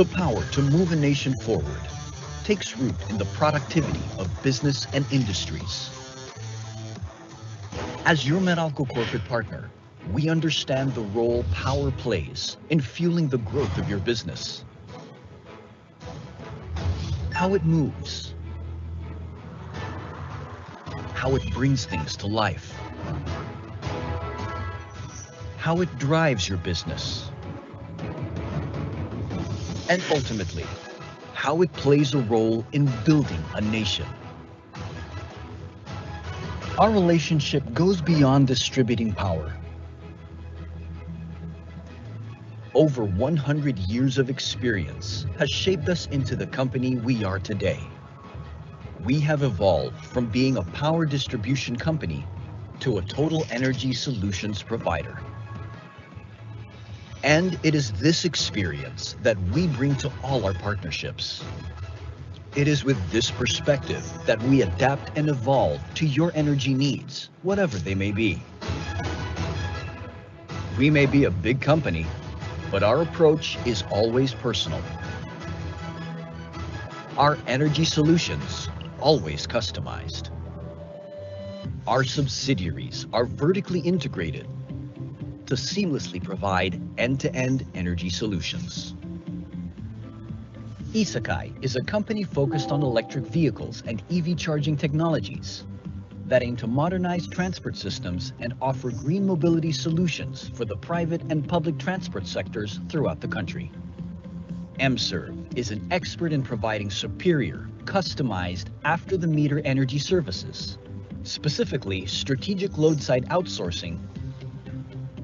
The power to move a nation forward takes root in the productivity of business and industries. As your Meralco corporate partner, we understand the role power plays in fueling the growth of your business. How it moves, how it brings things to life, how it drives your business, and ultimately, how it plays a role in building a nation. Our relationship goes beyond distributing power. Over 100 years of experience has shaped us into the company we are today. We have evolved from being a power distribution company to a total energy solutions provider. And it is this experience that we bring to all our partnerships. It is with this perspective that we adapt and evolve to your energy needs, whatever they may be. We may be a big company, but our approach is always personal. Our energy solutions, always customized. Our subsidiaries are vertically integrated to seamlessly provide end-to-end energy solutions. Isakai is a company focused on electric vehicles and EV charging technologies that aim to modernize transport systems and offer green mobility solutions for the private and public transport sectors throughout the country. MServe is an expert in providing superior, customized after-the-meter energy services, specifically strategic load-side outsourcing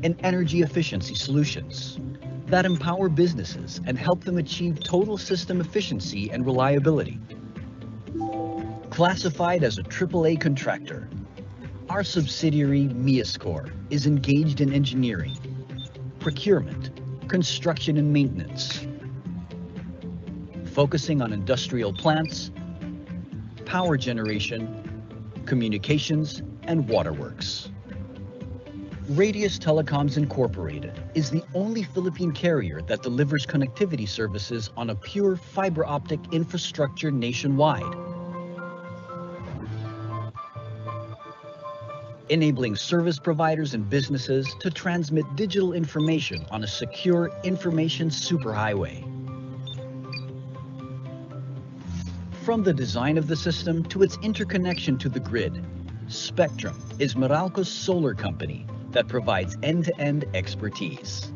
and energy efficiency solutions that empower businesses and help them achieve total system efficiency and reliability. Classified as a AAA contractor, our subsidiary Miascore is engaged in engineering, procurement, construction and maintenance, focusing on industrial plants, power generation, communications, and waterworks. Radius Telecoms Incorporated is the only Philippine carrier that delivers connectivity services on a pure fiber optic infrastructure nationwide, enabling service providers and businesses to transmit digital information on a secure information superhighway. From the design of the system to its interconnection to the grid, Spectrum is Meralco's solar company that provides end-to-end expertise.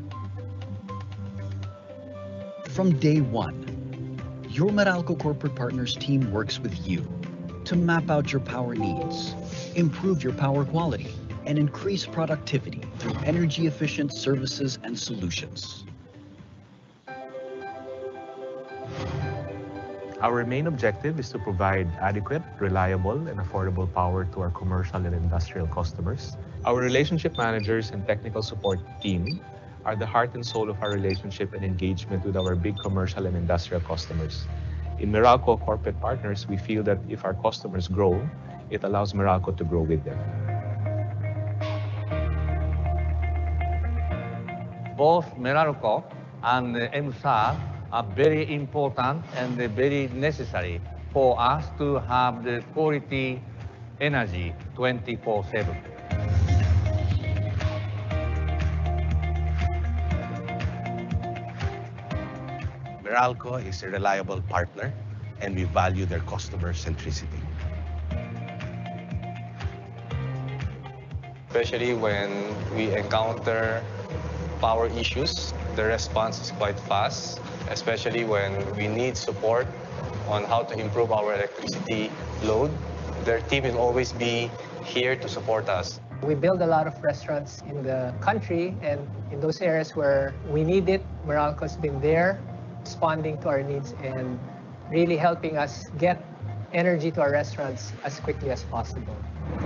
From day one, your Meralco Corporate Partners team works with you to map out your power needs, improve your power quality, and increase productivity through energy-efficient services and solutions. Our main objective is to provide adequate, reliable, and affordable power to our commercial and industrial customers. Our relationship managers and technical support team are the heart and soul of our relationship and engagement with our big commercial and industrial customers. In Meralco Corporate Partners, we feel that if our customers grow, it allows Meralco to grow with them. Both Meralco and MSA are very important and very necessary for us to have the quality energy 24/7. Meralco is a reliable partner and we value their customer centricity. Especially when we encounter power issues, the response is quite fast, especially when we need support on how to improve our electricity load. Their team will always be here to support us. We build a lot of restaurants in the country, and in those areas where we need it, Meralco's been there, responding to our needs and really helping us get energy to our restaurants as quickly as possible.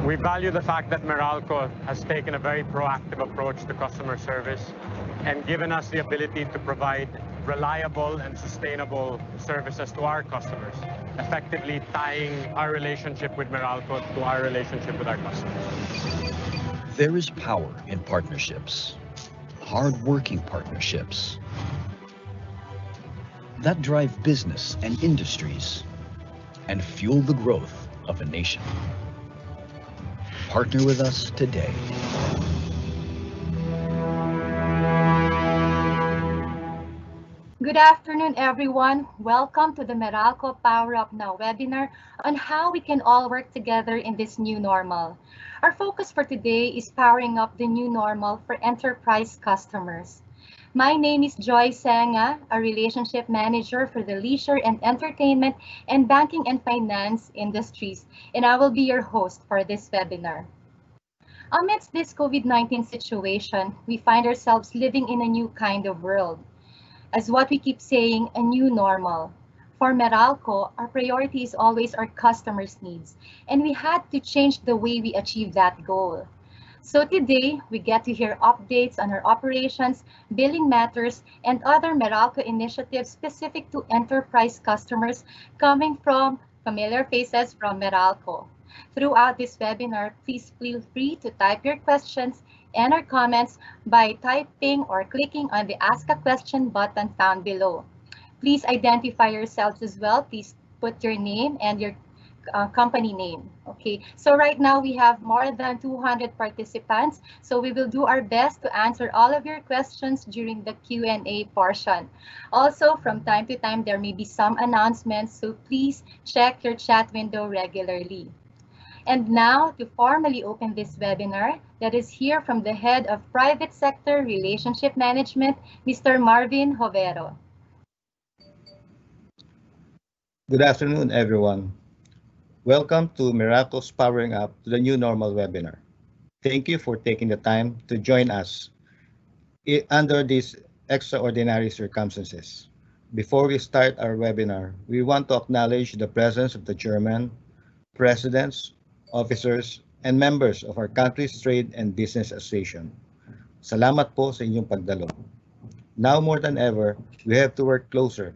We value the fact that Meralco has taken a very proactive approach to customer service and given us the ability to provide reliable and sustainable services to our customers, effectively tying our relationship with Meralco to our relationship with our customers. There is power in partnerships, hard-working partnerships. that drive business and industries and fuel the growth of a nation. Partner with us today. Good afternoon, everyone. Welcome to the Meralco Power Up Now webinar on how we can all work together in this new normal. Our focus for today is powering up the new normal for enterprise customers. My name is Joy Sanga, a relationship manager for the leisure and entertainment and banking and finance industries, and I will be your host for this webinar. Amidst this COVID-19 situation, we find ourselves living in a new kind of world. As what we keep saying, a new normal. For Meralco, our priority is always our customers' needs, and we had to change the way we achieve that goal. So today, we get to hear updates on our operations, billing matters, and other Meralco initiatives specific to enterprise customers coming from familiar faces from Meralco. Throughout this webinar, please feel free to type your questions and our comments by typing or clicking on the Ask a Question button found below. Please identify yourselves as well. Please put your name and your company name. Okay, so right now we have more than 200 participants, so we will do our best to answer all of your questions during the Q&A portion. Also, from time to time, there may be some announcements, so please check your chat window regularly. And now, to formally open this webinar, let us hear from the Head of Private Sector Relationship Management, Mr. Marvin Jovero. Good afternoon, everyone. Welcome to Meralco's Powering Up to the New Normal webinar. Thank you for taking the time to join us under these extraordinary circumstances. Before we start our webinar, we want to acknowledge the presence of the Chairman, Presidents, officers, and members of our country's Trade and Business Association. Salamat po sa inyong pagdalo. Now more than ever, we have to work closer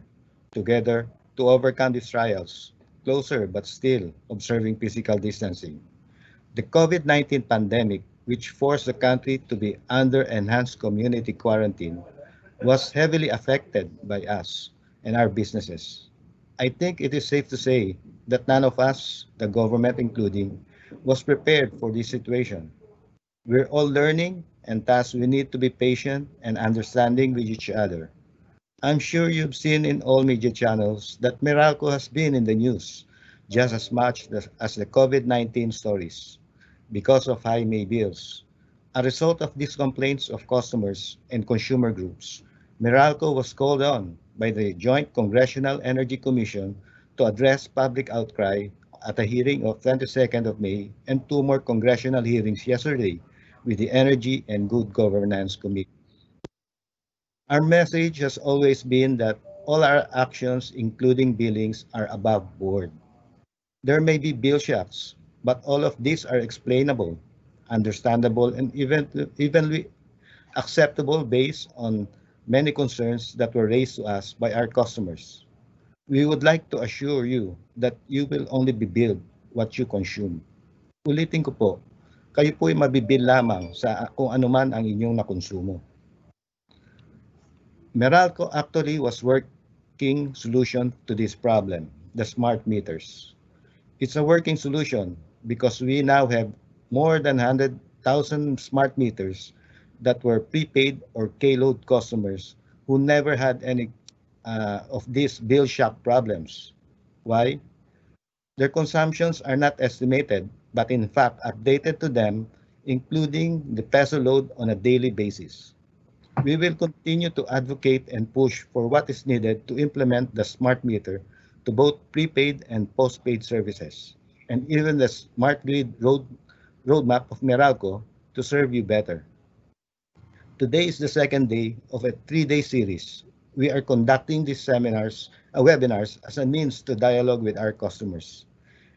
together to overcome these trials, closer but still observing physical distancing. The COVID-19 pandemic, which forced the country to be under enhanced community quarantine, was heavily affected by us and our businesses. I think it is safe to say that none of us, the government including, was prepared for this situation. We're all learning, and thus we need to be patient and understanding with each other. I'm sure you've seen in all media channels that Meralco has been in the news just as much as the COVID-19 stories because of high May bills. A result of these complaints of customers and consumer groups, Meralco was called on by the Joint Congressional Energy Commission to address public outcry at a hearing of 22nd of May and two more congressional hearings yesterday with the Energy and Good Governance Committee. Our message has always been that all our actions, including billings, are above board. There may be bill shocks, but all of these are explainable, understandable, and evenly acceptable based on many concerns that were raised to us by our customers. We would like to assure you that you will only be billed what you consume. Ulitin ko po, kayo po'y mabibill lamang sa kung anuman ang inyong nakonsumo. Meralco actually was working solution to this problem, the smart meters. It's a working solution because we now have more than 100,000 smart meters that were prepaid or K-load customers who never had any of these bill shock problems. Why? Their consumptions are not estimated, but in fact updated to them, including the peso load on a daily basis. We will continue to advocate and push for what is needed to implement the smart meter to both prepaid and postpaid services, and even the smart grid roadmap of Meralco to serve you better. Today is the second day of a 3-day series. We are conducting these webinars as a means to dialogue with our customers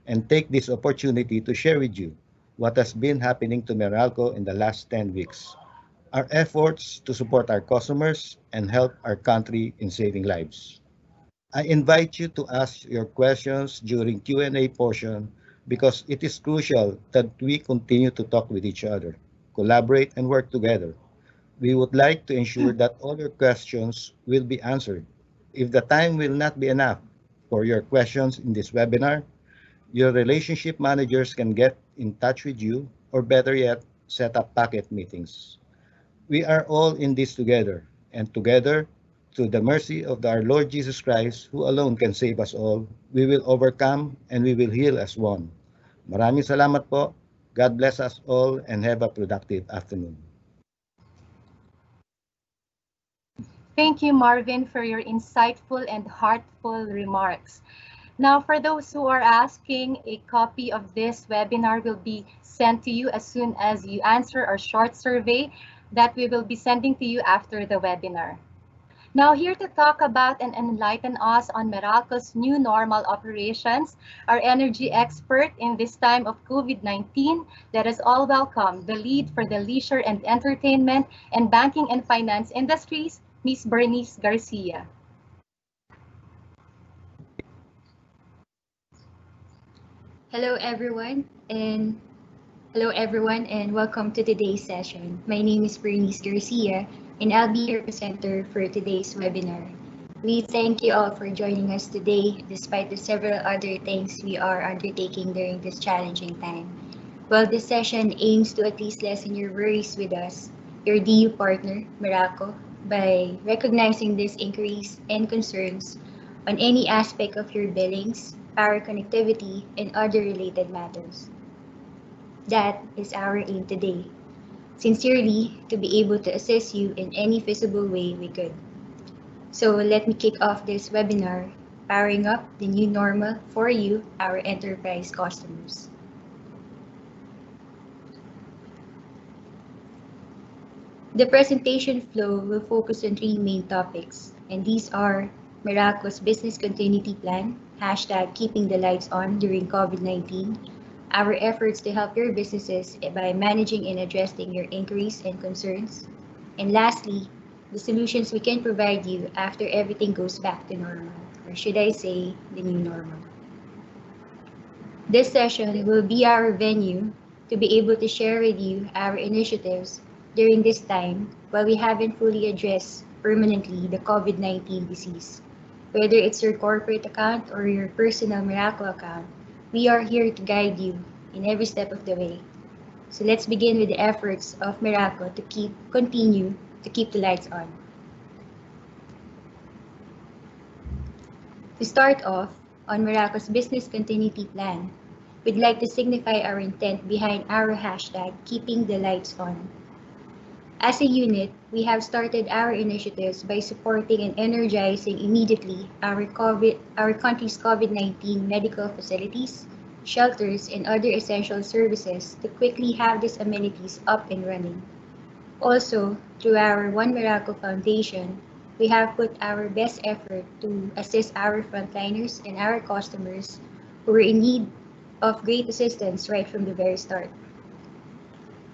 and take this opportunity to share with you what has been happening to Meralco in the last 10 weeks, our efforts to support our customers and help our country in saving lives. I invite you to ask your questions during Q&A portion because it is crucial that we continue to talk with each other, collaborate, and work together. We would like to ensure that all your questions will be answered. If the time will not be enough for your questions in this webinar, your relationship managers can get in touch with you, or better yet, set up packet meetings. We are all in this together, and together, through the mercy of our Lord Jesus Christ, who alone can save us all, we will overcome and we will heal as one. Maraming salamat po. God bless us all and have a productive afternoon. Thank you, Marvin, for your insightful and heartful remarks. Now, for those who are asking, a copy of this webinar will be sent to you as soon as you answer our short survey that we will be sending to you after the webinar. Now, here to talk about and enlighten us on Meralco's new normal operations, our energy expert in this time of COVID-19, let us all welcome the lead for the leisure and entertainment and banking and finance industries, Ms. Bernice Garcia. Hello everyone and welcome to today's session. My name is Bernice Garcia and I'll be your presenter for today's webinar. We thank you all for joining us today despite the several other things we are undertaking during this challenging time. Well, this session aims to at least lessen your worries with us, your DU partner, Meralco, by recognizing these inquiries and concerns on any aspect of your billings, power connectivity, and other related matters. That is our aim today. Sincerely, to be able to assist you in any feasible way we could. So let me kick off this webinar, powering up the new normal for you, our enterprise customers. The presentation flow will focus on three main topics, and these are Meralco's business continuity plan, hashtag keeping the lights on during COVID-19, our efforts to help your businesses by managing and addressing your inquiries and concerns, and lastly, the solutions we can provide you after everything goes back to normal, or should I say, the new normal. This session will be our venue to be able to share with you our initiatives during this time while we haven't fully addressed permanently the COVID-19 disease. Whether it's your corporate account or your personal Meralco account, we are here to guide you in every step of the way. So let's begin with the efforts of Meralco to continue to keep the lights on. To start off, on Meralco's business continuity plan, we'd like to signify our intent behind our hashtag keeping the lights on. As a unit, we have started our initiatives by supporting and energizing immediately our country's COVID-19 medical facilities, shelters, and other essential services to quickly have these amenities up and running. Also, through our One Meralco Foundation, we have put our best effort to assist our frontliners and our customers who were in need of great assistance right from the very start.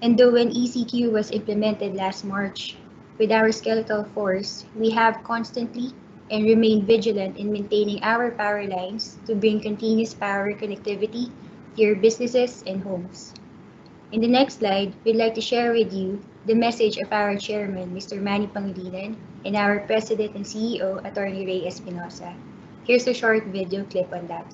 And though when ECQ was implemented last March, with our skeletal force, we have constantly and remain vigilant in maintaining our power lines to bring continuous power connectivity to your businesses and homes. In the next slide, we'd like to share with you the message of our chairman, Mr. Manny Pangilinan, and our president and CEO, Attorney Ray Espinosa. Here's a short video clip on that.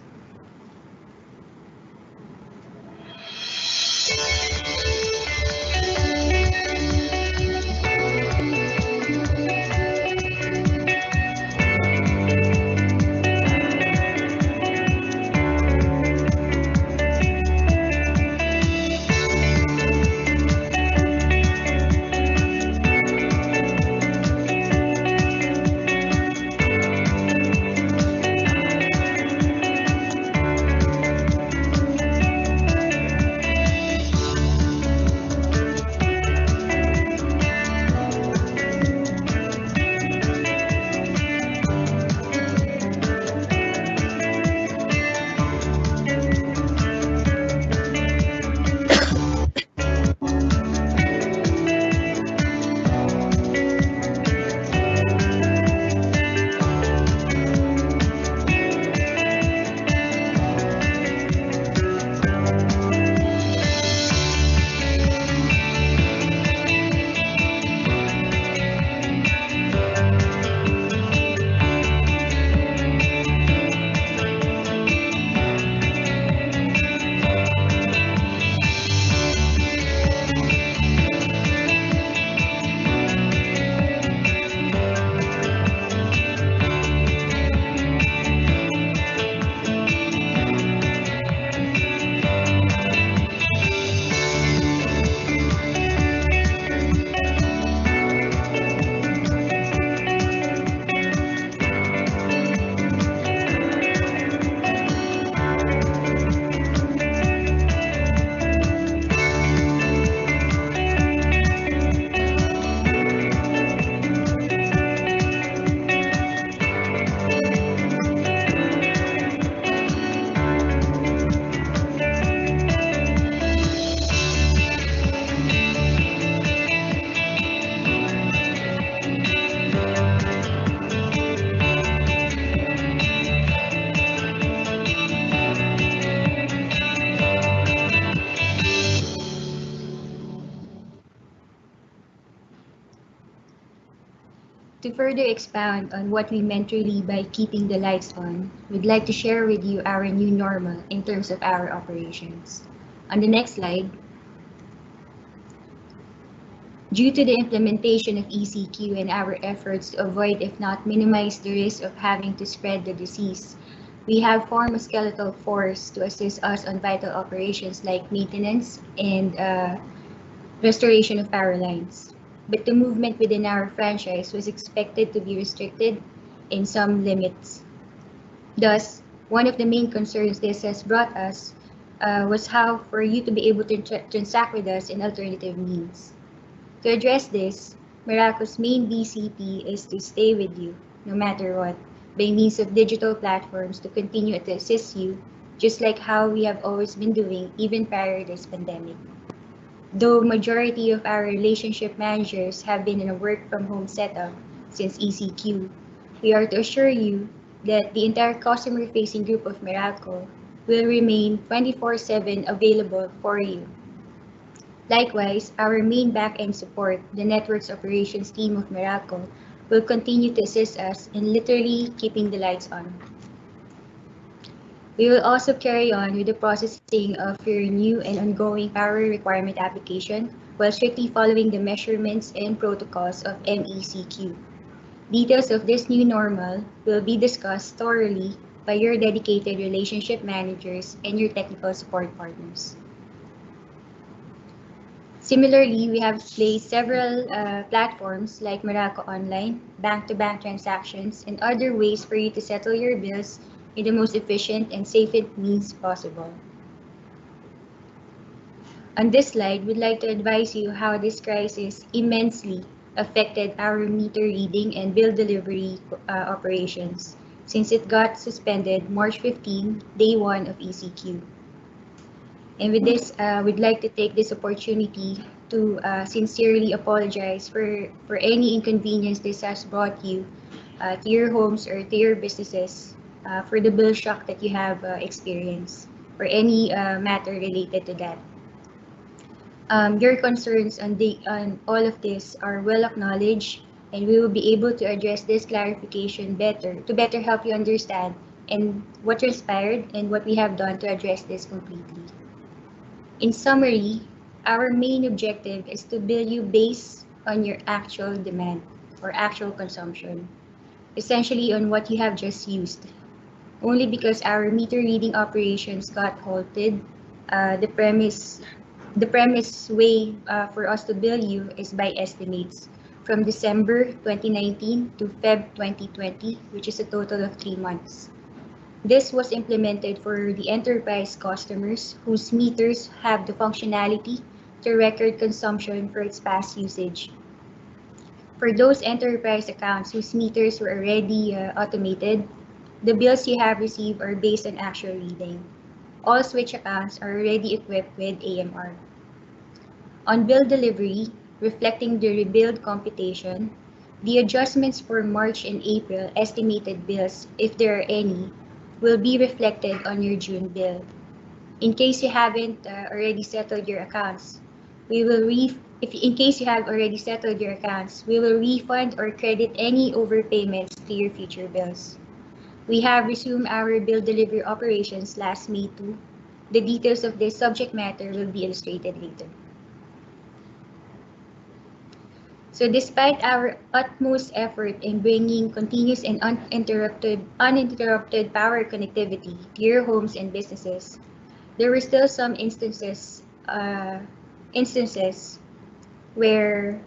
further expound on what we meant really by keeping the lights on, we'd like to share with you our new normal in terms of our operations. On the next slide, due to the implementation of ECQ and our efforts to avoid, if not minimize, the risk of having to spread the disease, we have formed a skeletal force to assist us on vital operations like maintenance and restoration of power lines. But the movement within our franchise was expected to be restricted in some limits. Thus, one of the main concerns this has brought us was how for you to be able to transact with us in alternative means. To address this, Meralco's main BCP is to stay with you, no matter what, by means of digital platforms to continue to assist you, just like how we have always been doing even prior to this pandemic. Though majority of our relationship managers have been in a work from home setup since ECQ, we are to assure you that the entire customer facing group of Meralco will remain 24/7 available for you. Likewise, our main back-end support, the network's operations team of Meralco, will continue to assist us in literally keeping the lights on. We will also carry on with the processing of your new and ongoing power requirement application while strictly following the measurements and protocols of MECQ. Details of this new normal will be discussed thoroughly by your dedicated relationship managers and your technical support partners. Similarly, we have placed several platforms like Meralco Online, bank-to-bank transactions, and other ways for you to settle your bills in the most efficient and safest means possible. On this slide, we'd like to advise you how this crisis immensely affected our meter reading and bill delivery operations since it got suspended March 15, day 1 of ECQ. And with this, we'd like to take this opportunity to sincerely apologize for any inconvenience this has brought you to your homes or to your businesses for the bill shock that you have experienced or any matter related to that. Your concerns on all of this are well acknowledged, and we will be able to address this clarification to better help you understand and what transpired and what we have done to address this completely. In summary, our main objective is to bill you based on your actual demand or actual consumption, essentially on what you have just used. Only because our meter reading operations got halted, the premise way for us to bill you is by estimates from December 2019 to Feb 2020, which is a total of 3 months. This was implemented for the enterprise customers whose meters have the functionality to record consumption for its past usage. For those enterprise accounts whose meters were already automated, the bills you have received are based on actual reading. All switch accounts are already equipped with AMR. On bill delivery, reflecting the rebilled computation, the adjustments for March and April estimated bills, if there are any, will be reflected on your June bill. In case you haven't already settled your accounts, we will refund or credit any overpayments to your future bills. We have resumed our bill delivery operations last May 2. The details of this subject matter will be illustrated later. So despite our utmost effort in bringing continuous and uninterrupted power connectivity to your homes and businesses, there were still some instances where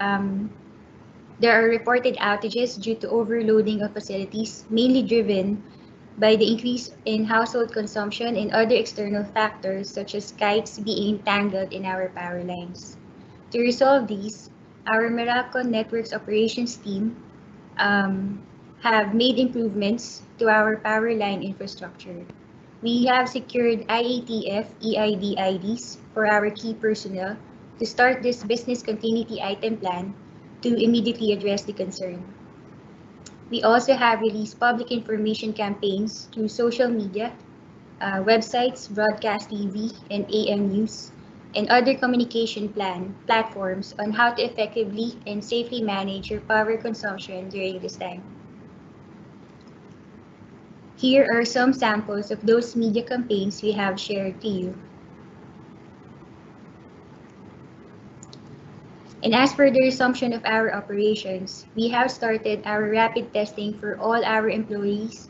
there are reported outages due to overloading of facilities, mainly driven by the increase in household consumption and other external factors such as kites being entangled in our power lines. To resolve these, our Meralco Networks operations team have made improvements to our power line infrastructure. We have secured IATF EID IDs for our key personnel to start this business continuity item plan to immediately address the concern. We also have released public information campaigns through social media, websites, broadcast TV, and AM news and other communication platforms on how to effectively and safely manage your power consumption during this time. Here are some samples of those media campaigns we have shared to you. And as for the resumption of our operations, we have started our rapid testing for all our employees,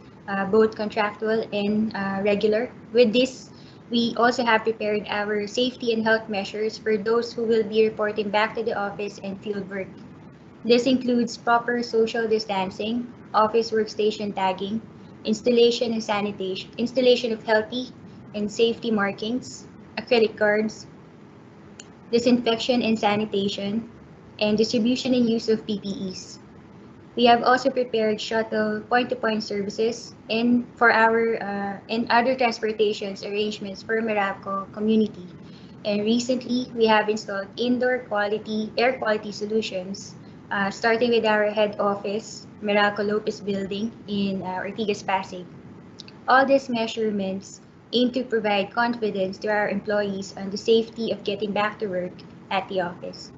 both contractual and regular. With this, we also have prepared our safety and health measures for those who will be reporting back to the office and field work. This includes proper social distancing, office workstation tagging, installation of healthy and safety markings, acrylic guards, disinfection and sanitation, and distribution and use of PPEs. We have also prepared shuttle point-to-point services and for our and other transportations arrangements for Meralco community. And recently, we have installed indoor air quality solutions, starting with our head office, Meralco Lopez Building in Ortigas Pasig. All these measurements aim to provide confidence to our employees on the safety of getting back to work at the office.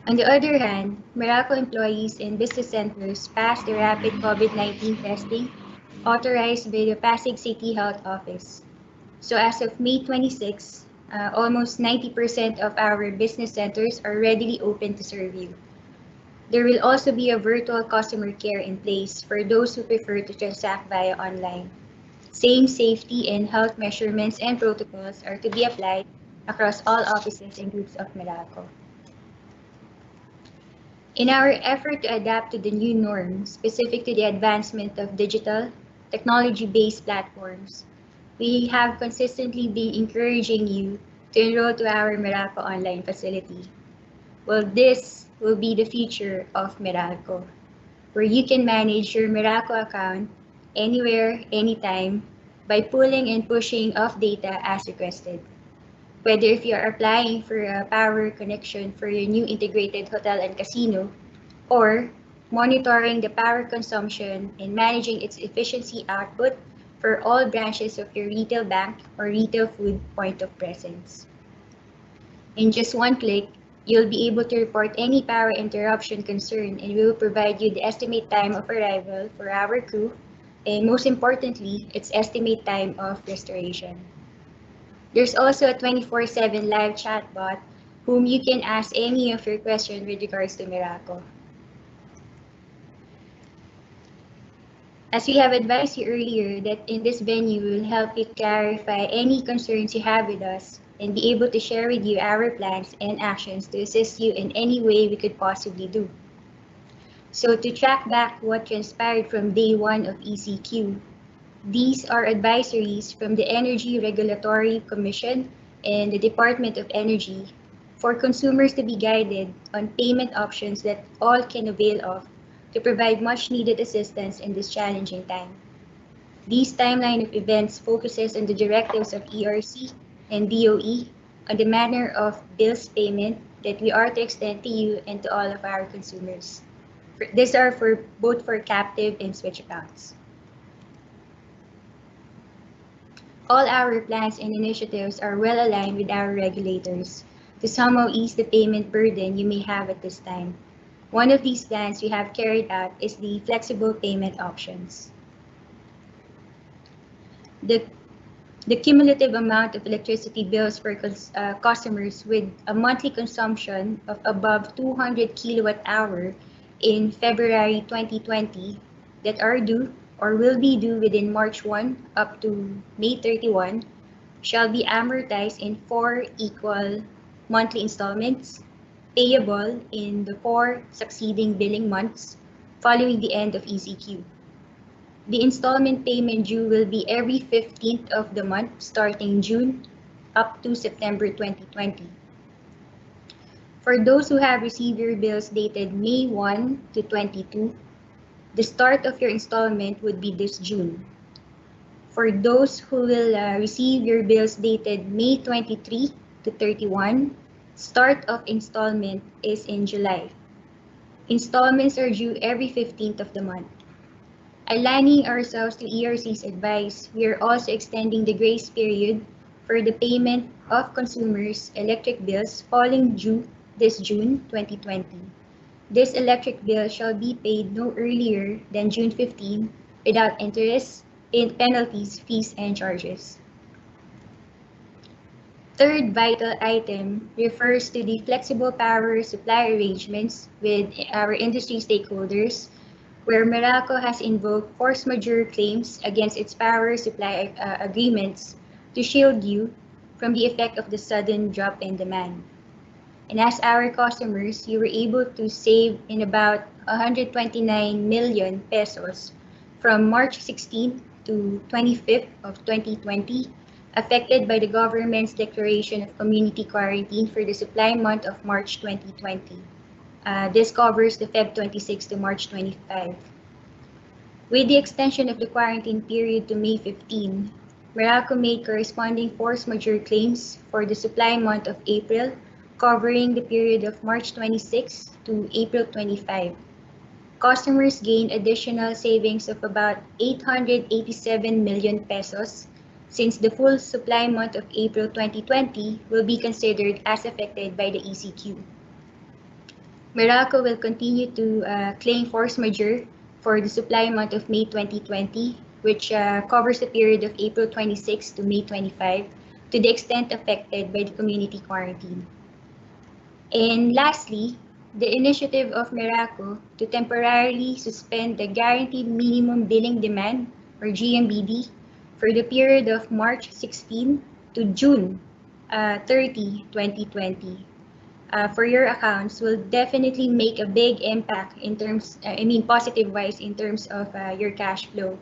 On the other hand, Meralco employees in business centers passed the rapid COVID-19 testing authorized by the Pasig City Health Office. So as of May 26, almost 90% of our business centers are readily open to serve you. There will also be a virtual customer care in place for those who prefer to transact via online. Same safety and health measurements and protocols are to be applied across all offices and groups of Meralco. In our effort to adapt to the new norm specific to the advancement of digital, technology-based platforms, we have consistently been encouraging you to enroll to our Meralco online facility. Well, this will be the future of Meralco, where you can manage your Meralco account anywhere, anytime, by pulling and pushing of data as requested. Whether if you are applying for a power connection for your new integrated hotel and casino, or monitoring the power consumption and managing its efficiency output for all branches of your retail bank or retail food point of presence. In just one click, you'll be able to report any power interruption concern, and we will provide you the estimate time of arrival for our crew, and most importantly, its estimate time of restoration. There's also a 24/7 live chatbot whom you can ask any of your questions with regards to Meralco. As we have advised you earlier, that in this venue we will help you clarify any concerns you have with us and be able to share with you our plans and actions to assist you in any way we could possibly do. So to track back what transpired from day one of ECQ, these are advisories from the Energy Regulatory Commission and the Department of Energy for consumers to be guided on payment options that all can avail of to provide much needed assistance in this challenging time. This timeline of events focuses on the directives of ERC and DOE on the manner of bills payment that we are to extend to you and to all of our consumers. These are for both for captive and switch accounts. All our plans and initiatives are well aligned with our regulators to somehow ease the payment burden you may have at this time. One of these plans we have carried out is the flexible payment options. The cumulative amount of electricity bills for customers with a monthly consumption of above 200 kilowatt hour in February 2020 that are due or will be due within March 1 up to May 31 shall be amortized in 4 equal monthly installments payable in the 4 succeeding billing months following the end of ECQ. The installment payment due will be every 15th of the month starting June up to September 2020. For those who have received your bills dated May 1 to 22, the start of your installment would be this June. For those who will receive your bills dated May 23 to 31, start of installment is in July. Installments are due every 15th of the month. Aligning ourselves to ERC's advice, we are also extending the grace period for the payment of consumers' electric bills falling due this June 2020. This electric bill shall be paid no earlier than June 15 without interest, penalties, fees, and charges. Third vital item refers to the flexible power supply arrangements with our industry stakeholders, where Meralco has invoked force majeure claims against its power supply agreements to shield you from the effect of the sudden drop in demand. And as our customers, you were able to save in about 129 million pesos from March 16 to 25th of 2020, affected by the government's declaration of community quarantine for the supply month of March 2020. This covers the Feb 26 to March 25. With the extension of the quarantine period to May 15, Meralco made corresponding force majeure claims for the supply month of April, covering the period of March 26 to April 25. Customers gained additional savings of about 887 million pesos, since the full supply month of April 2020 will be considered as affected by the ECQ. Meralco will continue to claim force majeure for the supply month of May 2020, which covers the period of April 26 to May 25, to the extent affected by the community quarantine. And lastly, the initiative of Meralco to temporarily suspend the Guaranteed Minimum Billing Demand, or GMBD, for the period of March 16 to June 30, 2020. For your accounts will definitely make a big impact in terms, positive wise in terms of your cash flow.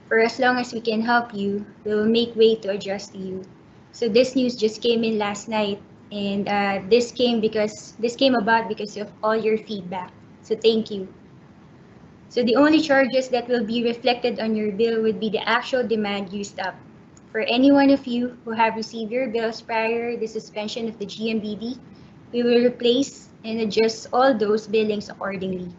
For as long as we can help you, we will make way to adjust to you. So this news just came in last night, and this came about because of all your feedback. So thank you. So the only charges that will be reflected on your bill would be the actual demand used up. For any one of you who have received your bills prior to the suspension of the GMBD, we will replace and adjust all those billings accordingly.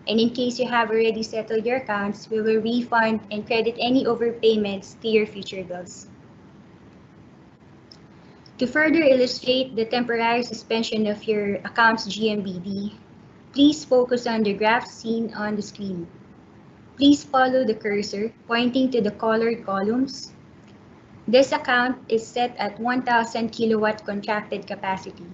And in case you have already settled your accounts, we will refund and credit any overpayments to your future bills. To further illustrate the temporary suspension of your account's GMBD, please focus on the graph seen on the screen. Please follow the cursor pointing to the colored columns. This account is set at 1,000 kilowatt contracted capacity,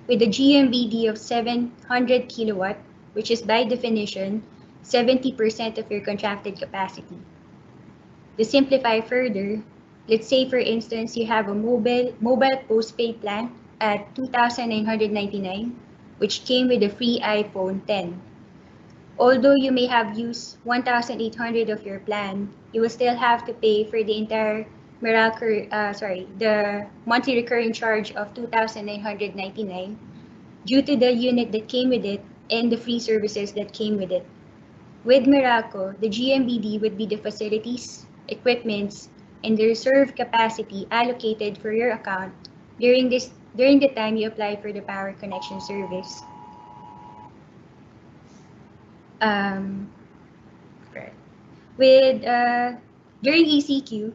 with a GMBD of 700 kilowatt, which is by definition 70% of your contracted capacity. To simplify further, let's say for instance you have a mobile postpaid plan at 2,999, which came with a free iPhone 10. Although you may have used 1,800 of your plan, you will still have to pay for the entire the monthly recurring charge of 2,999 due to the unit that came with it and the free services that came with it. With Meralco, the GMBD would be the facilities, equipments, and the reserve capacity allocated for your account during the time you apply for the power connection service. During ECQ,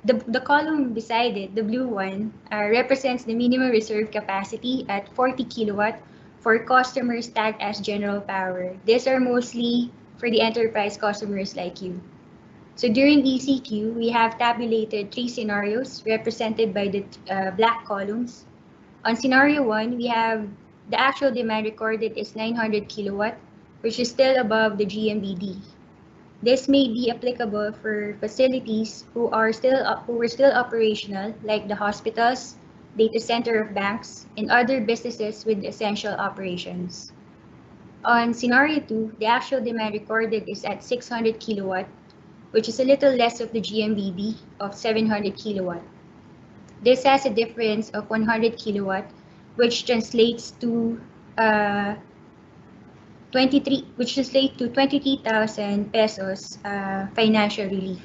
the column beside it, the blue one, represents the minimum reserve capacity at 40 kilowatt for customers tagged as general power. These are mostly for the enterprise customers like you. So during ECQ, we have tabulated 3 scenarios represented by the black columns. On scenario 1, we have the actual demand recorded is 900 kilowatt, which is still above the GMBD. This may be applicable for facilities who were still operational, like the hospitals, data center of banks, and other businesses with essential operations. On scenario 2, the actual demand recorded is at 600 kilowatt, which is a little less of the GMBD of 700 kilowatt. This has a difference of 100 kilowatt, which translates to 23,000 pesos financial relief.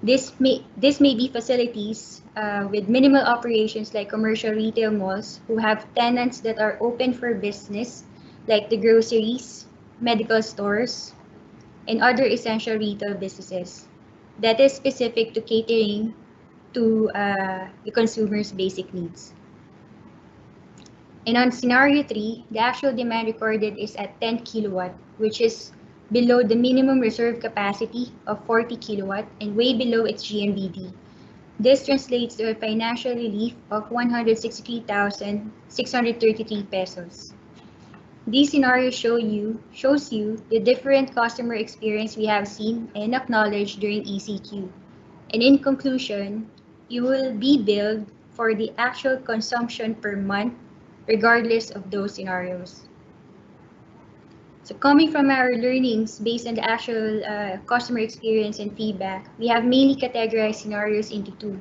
This may be facilities with minimal operations like commercial retail malls who have tenants that are open for business, like the groceries, medical stores, and other essential retail businesses. That is specific to catering to the consumer's basic needs. And on scenario 3, the actual demand recorded is at 10 kilowatt, which is below the minimum reserve capacity of 40 kilowatt and way below its GMBD. This translates to a financial relief of 163,633 pesos. These scenarios shows you the different customer experience we have seen and acknowledged during ECQ. And in conclusion, you will be billed for the actual consumption per month regardless of those scenarios. So coming from our learnings based on the actual customer experience and feedback, we have mainly categorized scenarios into two.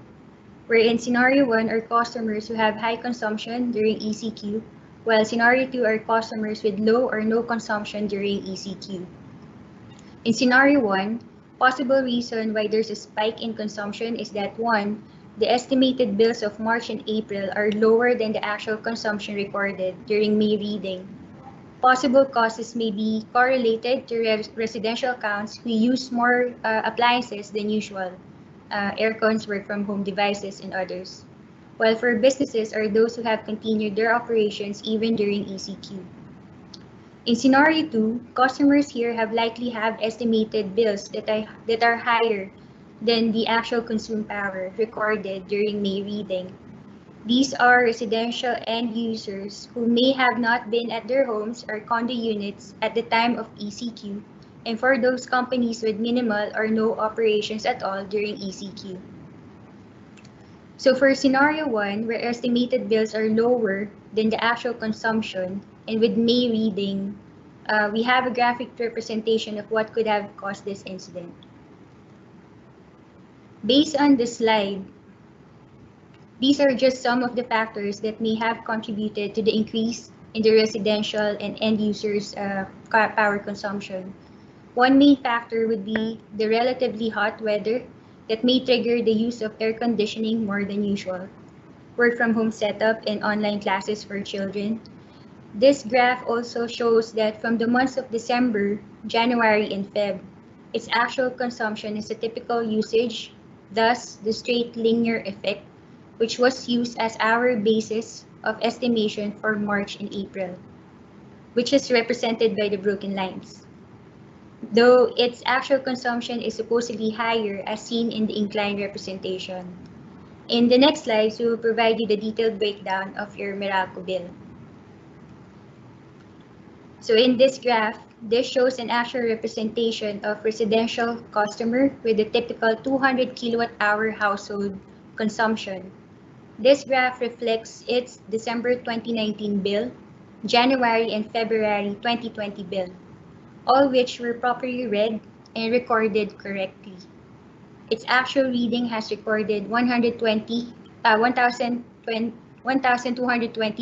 Where in scenario 1 are customers who have high consumption during ECQ, while scenario 2 are customers with low or no consumption during ECQ. In scenario 1, possible reason why there's a spike in consumption is that 1, the estimated bills of March and April are lower than the actual consumption recorded during May reading. Possible causes may be correlated to residential accounts who use more appliances than usual, aircons, work from home devices, and others. While for businesses are those who have continued their operations even during ECQ. In scenario 2, customers here likely have estimated bills that are higher than the actual consumed power recorded during May reading. These are residential end users who may have not been at their homes or condo units at the time of ECQ, and for those companies with minimal or no operations at all during ECQ. So for scenario 1, where estimated bills are lower than the actual consumption, and with May reading, we have a graphic representation of what could have caused this incident. Based on the slide, these are just some of the factors that may have contributed to the increase in the residential and end users' power consumption. One main factor would be the relatively hot weather that may trigger the use of air conditioning more than usual, work from home setup, and online classes for children. This graph also shows that from the months of December, January, and Feb, its actual consumption is a typical usage, thus the straight linear effect, which was used as our basis of estimation for March and April, which is represented by the broken lines. Though its actual consumption is supposedly higher as seen in the inclined representation. In the next slides, we will provide you the detailed breakdown of your Meralco bill. So in this graph, this shows an actual representation of residential customer with a typical 200 kilowatt hour household consumption. This graph reflects its December 2019 bill, January and February 2020 bill, all which were properly read and recorded correctly. Its actual reading has recorded 1,220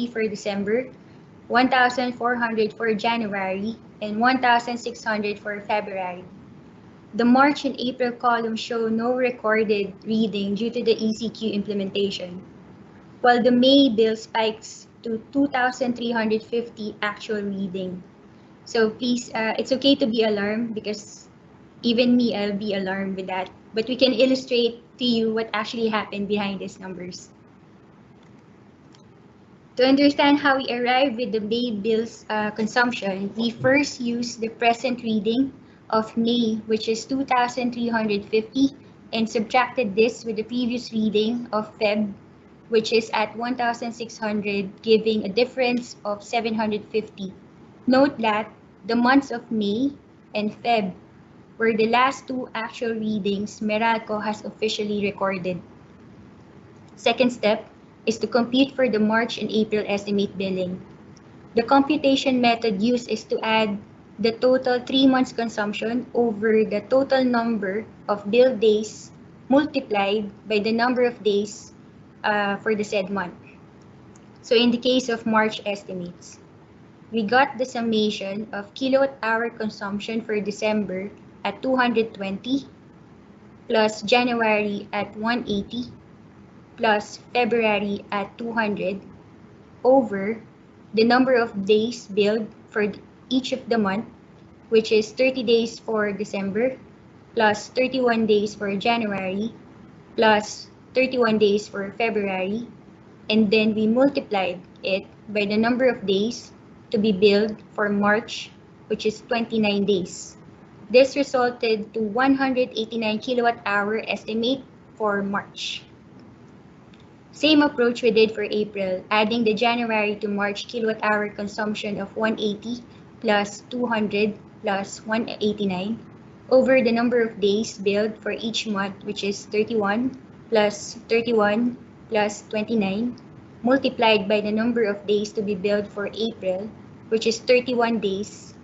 for December, 1,400 for January, and 1,600 for February. The March and April columns show no recorded reading due to the ECQ implementation, while the May bill spikes to 2,350 actual reading. So please, it's okay to be alarmed because even me, I'll be alarmed with that. But we can illustrate to you what actually happened behind these numbers. To understand how we arrive with the May bill's consumption, we first use the present reading of May, which is 2,350, and subtracted this with the previous reading of Feb, which is at 1,600, giving a difference of 750. Note that the months of May and Feb were the last two actual readings Meralco has officially recorded. Second step is to compute for the March and April estimate billing. The computation method used is to add the total 3 months consumption over the total number of bill days multiplied by the number of days for the said month. So in the case of March estimates, we got the summation of kilowatt hour consumption for December at 220, plus January at 180, plus February at 200, over the number of days billed for each of the month, which is 30 days for December, plus 31 days for January, plus 31 days for February, and then we multiplied it by the number of days to be billed for March, which is 29 days. This resulted to 189 kilowatt hour estimate for March. Same approach we did for April, adding the January to March kilowatt hour consumption of 180 plus 200 plus 189 over the number of days billed for each month, which is 31 plus 31 plus 29, multiplied by the number of days to be billed for April, which is 31 days.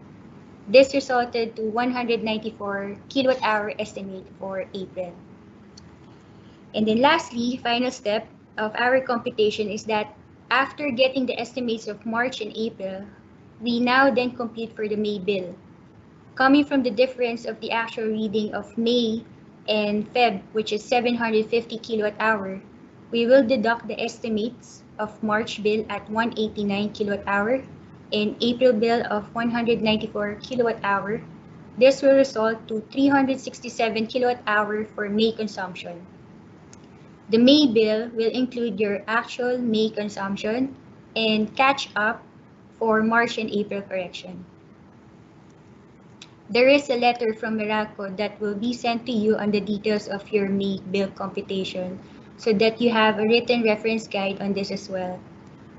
This resulted to 194 kilowatt hour estimate for April. And then lastly, final step of our computation is that after getting the estimates of March and April, we now then compute for the May bill. Coming from the difference of the actual reading of May and Feb, which is 750 kilowatt hour, we will deduct the estimates of March bill at 189 kilowatt hour and April bill of 194 kilowatt hour. This will result to 367 kilowatt hour for May consumption. The May bill will include your actual May consumption and catch up for March and April correction. There is a letter from Meralco that will be sent to you on the details of your May bill computation so that you have a written reference guide on this as well.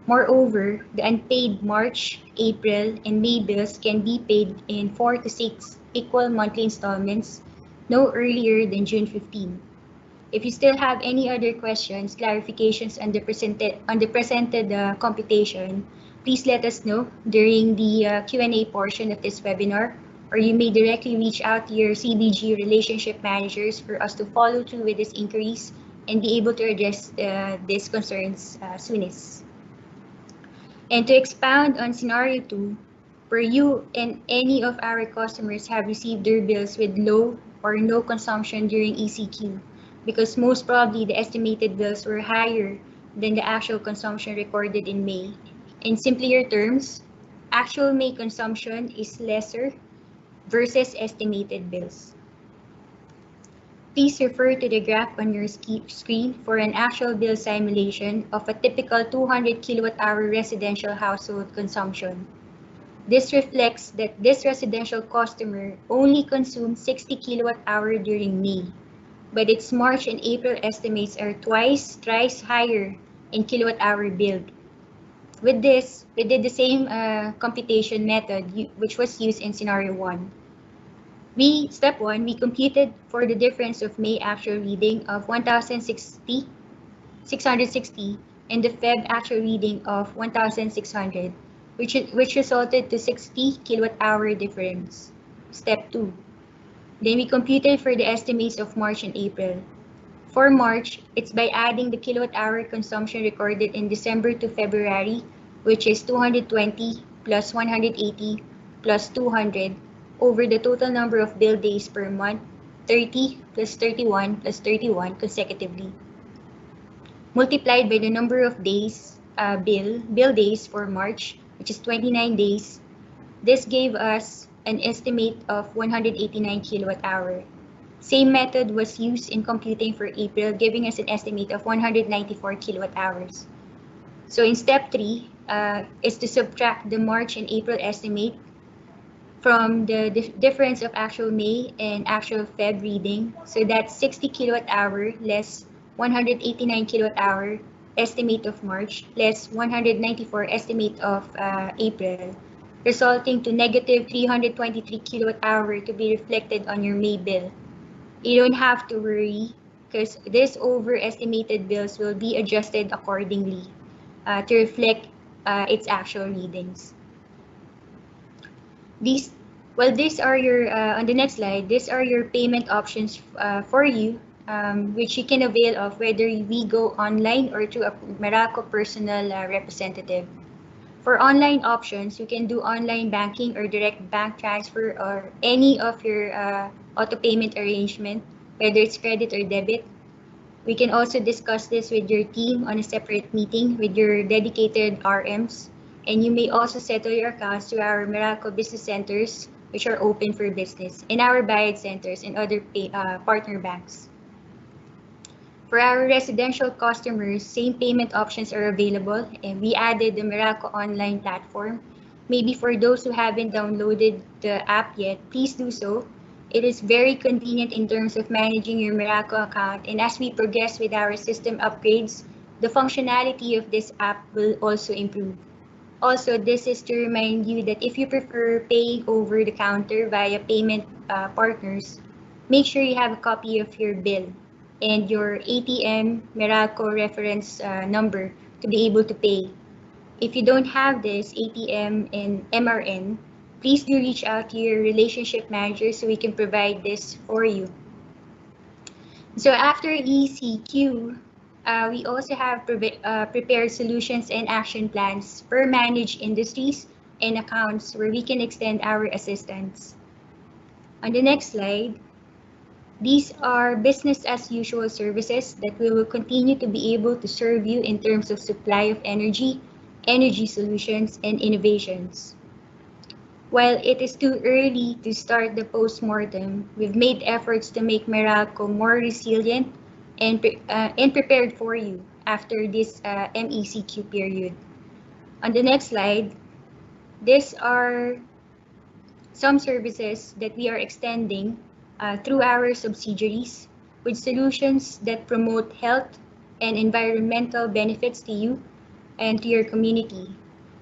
Moreover, the unpaid March, April, and May bills can be paid in 4 to 6 equal monthly installments no earlier than June 15. If you still have any other questions, clarifications on the presented computation, please let us know during the Q&A portion of this webinar, or you may directly reach out to your CBG relationship managers for us to follow through with these inquiries and be able to address these concerns soonest. And to expound on scenario 2, where you and any of our customers have received their bills with low or no consumption during ECQ, because most probably the estimated bills were higher than the actual consumption recorded in May. In simpler terms, actual May consumption is lesser versus estimated bills. Please refer to the graph on your screen for an actual bill simulation of a typical 200 kilowatt hour residential household consumption. This reflects that this residential customer only consumed 60 kilowatt hour during May, but its March and April estimates are thrice higher in kilowatt hour billed. With this, we did the same computation method which was used in scenario 1. Step 1, we computed for the difference of May actual reading of 660 and the Feb actual reading of 1,600, which resulted to 60 kilowatt hour difference. Step 2. Then we computed for the estimates of March and April. For March, it's by adding the kilowatt hour consumption recorded in December to February, which is 220 plus 180 plus 200 over the total number of bill days per month, 30 plus 31 plus 31 consecutively, multiplied by the number of days bill days for March, which is 29 days. This gave us an estimate of 189 kilowatt hour. Same method was used in computing for April, giving us an estimate of 194 kilowatt hours. So in step 3 is to subtract the March and April estimate from the difference of actual May and actual Feb reading. So that's 60 kilowatt hour less 189 kilowatt hour estimate of March less 194 estimate of April, resulting to negative 323 kilowatt hour to be reflected on your May bill. You don't have to worry because this overestimated bills will be adjusted accordingly to reflect its actual readings. These are your, on the next slide, these are your payment options for you, which you can avail of whether we go online or through a Meralco personal representative. For online options, you can do online banking or direct bank transfer or any of your auto payment arrangement, whether it's credit or debit. We can also discuss this with your team on a separate meeting with your dedicated RMs. And you may also settle your accounts to our Meralco business centers, which are open for business, and our Bayad centers and other partner banks. For our residential customers, same payment options are available, and we added the Meralco online platform. Maybe for those who haven't downloaded the app yet, please do so. It is very convenient in terms of managing your Meralco account, and as we progress with our system upgrades, the functionality of this app will also improve. Also, this is to remind you that if you prefer paying over the counter via payment partners, make sure you have a copy of your bill and your ATM Meralco reference number to be able to pay. If you don't have this ATM and MRN, please do reach out to your relationship manager so we can provide this for you. So after ECQ, we also have prepared solutions and action plans for managed industries and accounts where we can extend our assistance. On the next slide, these are business as usual services that we will continue to be able to serve you in terms of supply of energy, energy solutions, and innovations. While it is too early to start the post-mortem, we've made efforts to make Meralco more resilient and prepared for you after this MECQ period. On the next slide, these are some services that we are extending through our subsidiaries with solutions that promote health and environmental benefits to you and to your community.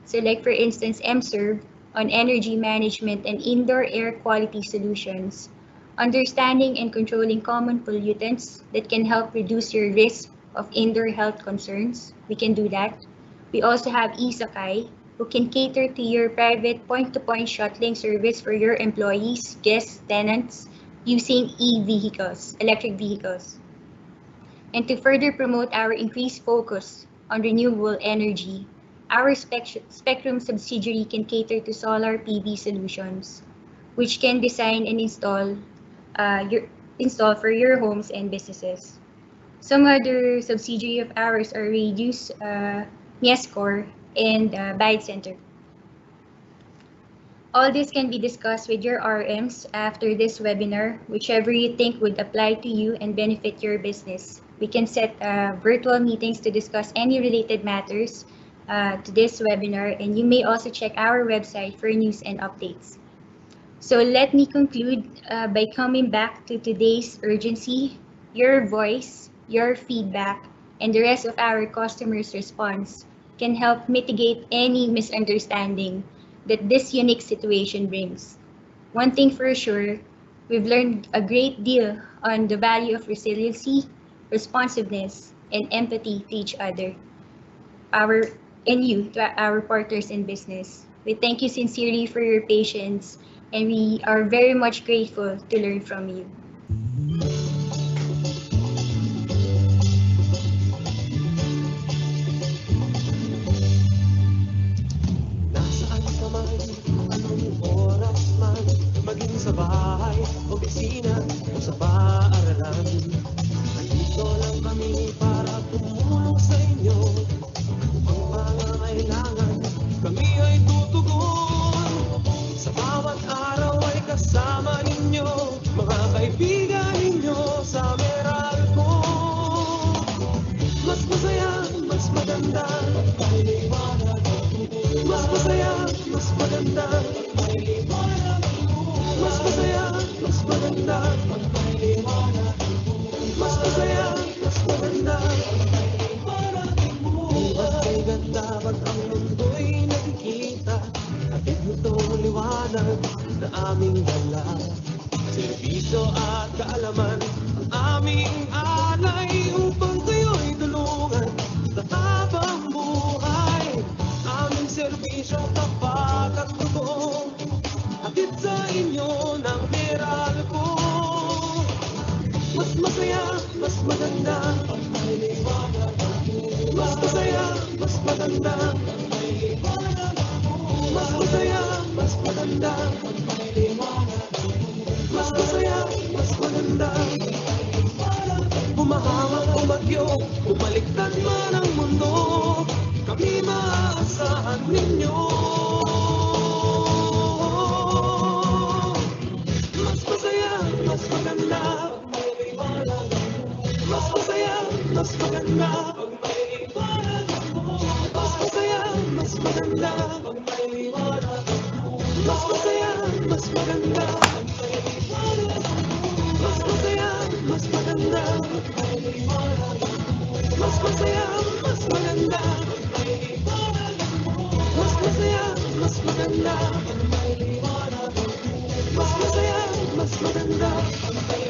So like for instance, MServe on energy management and indoor air quality solutions, understanding and controlling common pollutants that can help reduce your risk of indoor health concerns. We can do that. We also have eSakay, who can cater to your private point-to-point shuttling service for your employees, guests, tenants, using e-vehicles, electric vehicles. And to further promote our increased focus on renewable energy, our Spectrum subsidiary can cater to solar PV solutions, which can design and install for your homes and businesses. Some other subsidiary of ours are Radius, Miescor, and Bide Center. All this can be discussed with your RMs after this webinar, whichever you think would apply to you and benefit your business. We can set virtual meetings to discuss any related matters to this webinar, and you may also check our website for news and updates. So let me conclude by coming back to today's urgency. Your voice, your feedback, and the rest of our customers' response can help mitigate any misunderstanding that this unique situation brings. One thing for sure, we've learned a great deal on the value of resiliency, responsiveness, and empathy to each other, to our partners in business. We thank you sincerely for your patience, and we are very much grateful to learn from you. Maging sa bahay, opisina, o sa paaralan. Nandito lang kami para tumulong sa inyo. Ang pangangailangan, kami ay tutugon. Sa bawat araw ay kasama ninyo, mga kaibigan ninyo sa Meralco. Mas masaya, mas maganda, may liwanag. Mas masaya, mas maganda, may liwanag. Mas masaya, mas maganda, may liwanag. Mas masaya, mas maganda, may liwanag. Mas may ganda pag ang mundo'y nakikita. Hatid nitong liwanag na aming dala. Serbisyo at kaalaman ang aming alay upang kayo'y tulungan sa habang buhay. Aming serbisyo tapat at totoo, hatid sa inyo ng Meralco. Mas masaya, mas maganda, may liwanag. Mas masaya, mas maganda, may liwanag. Mas masaya, mas maganda, may liwanag. Mas masaya, mas maganda, may liwanag. Bumahawak o bagyo, bumaliktad man ang mundo, kami maaasahan ninyo. Mas masaya, mas maganda, may liwanag. Mas masaya, mas maganda pag may liwanag ang buhay. Mas masaya, mas maganda pag may liwanag ang buhay. Mas masaya, mas maganda pag may liwanag ang buhay. Mas masaya, mas maganda pag may liwanag ang buhay. Mas masaya, mas maganda pag may liwanag ang buhay. Mas masaya, mas maganda pag may liwanag ang buhay. Mas masaya, mas maganda pag may